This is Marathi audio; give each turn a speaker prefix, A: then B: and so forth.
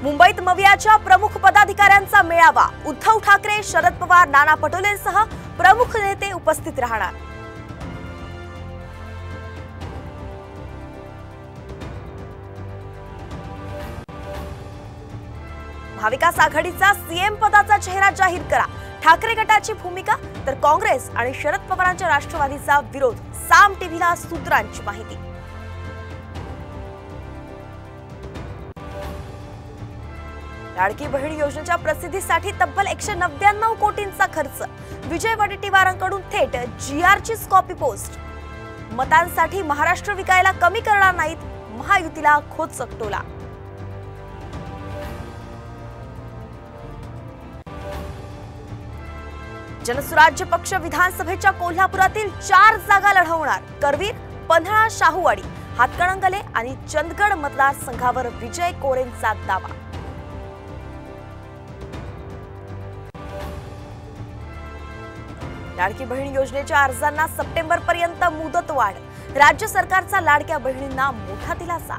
A: मुंबईत मवियाच्या प्रमुख पदाधिकाऱ्यांचा मेळावा। उद्धव ठाकरे, शरद पवार, नाना पटोलेंसह प्रमुख नेते उपस्थित राहणार। महाविकास आघाडीचा सीएम पदाचा चेहरा जाहीर करा। ठाकरे गटाची भूमिका तर काँग्रेस आणि शरद पवारांच्या राष्ट्रवादीचा विरोध। साम टीव्हीला सूत्रांची माहिती। लाडकी बहीण योजनेच्या प्रसिद्धीसाठी तब्बल 199 कोटींचा खर्च। विजय वडेट्टीवारांकडून थेट जीआरचीच कॉपी पोस्ट। मतांसाठी महाराष्ट्र विकायला कमी करणार नाहीत, महायुतीला खोचक टोला। जनसुराज्य पक्ष विधानसभेच्या कोल्हापुरातील 4 जागा लढवणार। करवीर, पन्हाळा, शाहूवाडी, हातकणंगले आणि चंदगड मतदारसंघावर विजय कोरेंचा दावा। लाडकी बहीण योजनेच्या अर्जांना सप्टेंबरपर्यंत मुदतवाढ। राज्य सरकारचा लाडक्या बहिणींना मोठा दिलासा।